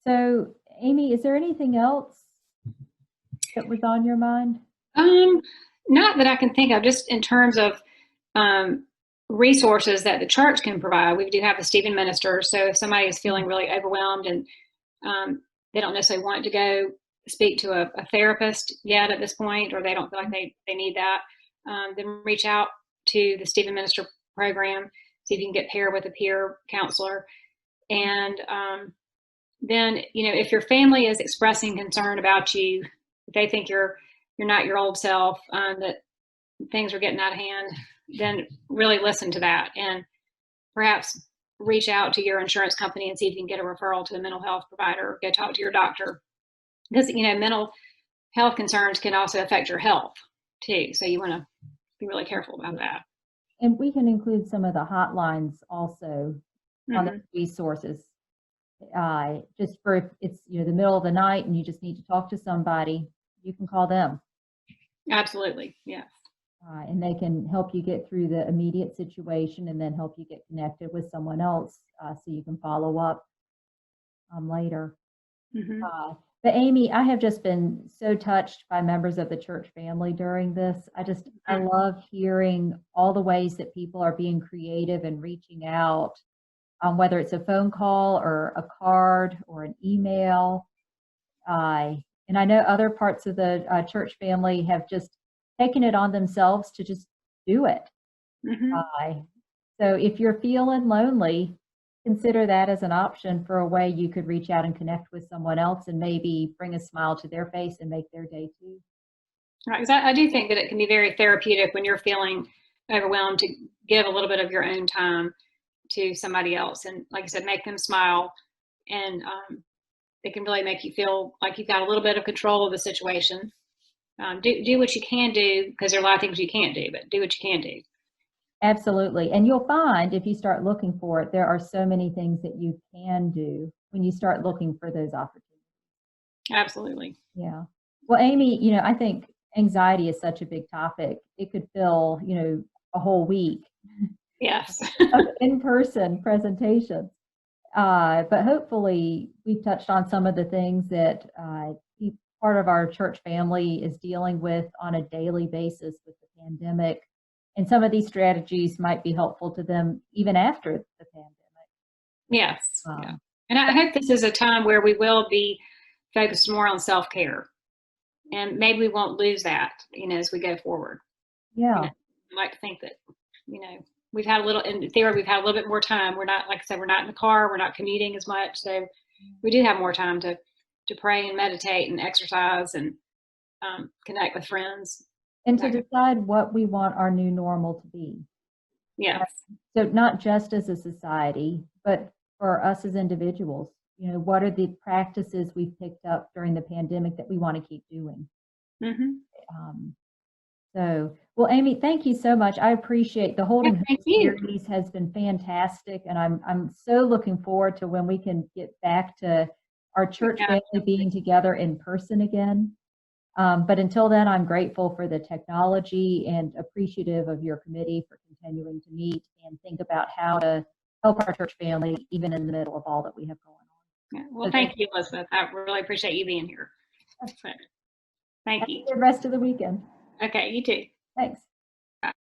So, Amy, is there anything else that was on your mind? Um, Not that I can think of, just in terms of um, resources that the church can provide. We do have the Stephen minister, so if somebody is feeling really overwhelmed and they don't necessarily want to go speak to a therapist yet at this point, or they don't feel like they need that, then reach out to the Stephen minister program, see if you can get paired with a peer counselor. And then, if your family is expressing concern about you, if they think you're not your old self, that things are getting out of hand, then really listen to that and perhaps reach out to your insurance company and see if you can get a referral to a mental health provider or go talk to your doctor. Because, mental health concerns can also affect your health too. So you want to be really careful about that. And we can include some of the hotlines also on the resources. Just for if it's the middle of the night and you just need to talk to somebody, you can call them. Absolutely, yes. And they can help you get through the immediate situation and then help you get connected with someone else so you can follow up later. But Amy, I have just been so touched by members of the church family during this. I love hearing all the ways that people are being creative and reaching out, whether it's a phone call or a card or an email. And I know other parts of the church family have just taken it on themselves to just do it. So if you're feeling lonely, consider that as an option for a way you could reach out and connect with someone else and maybe bring a smile to their face and make their day too. Right, because I do think that it can be very therapeutic when you're feeling overwhelmed to give a little bit of your own time to somebody else. And like I said, make them smile. And it can really make you feel like you've got a little bit of control of the situation. Do what you can do, because there are a lot of things you can't do, but do what you can do. Absolutely. And you'll find if you start looking for it, there are so many things that you can do when you start looking for those opportunities. Absolutely. Yeah. Well, Amy, I think anxiety is such a big topic. It could fill, a whole week. Yes. Of in-person presentations. But hopefully we've touched on some of the things that part of our church family is dealing with on a daily basis with the pandemic. And some of these strategies might be helpful to them even after the pandemic. Yes. Yeah. And I hope this is a time where we will be focused more on self-care. And maybe we won't lose that, as we go forward. Yeah. I like to think that, we've had in theory, we've had a little bit more time. We're not, like I said, we're not in the car, we're not commuting as much. So we do have more time to pray and meditate and exercise and connect with friends. And to decide what we want our new normal to be. Yes. So not just as a society, but for us as individuals, what are the practices we've picked up during the pandemic that we want to keep doing? Well, Amy, thank you so much. I appreciate the Holding Hope series has been fantastic, and I'm so looking forward to when we can get back to our church family being together in person again. But until then, I'm grateful for the technology and appreciative of your committee for continuing to meet and think about how to help our church family, even in the middle of all that we have going on. Yeah. Well, thank you, Elizabeth. I really appreciate you being here. Thank you. Have a good rest of the weekend. Okay, you too. Thanks.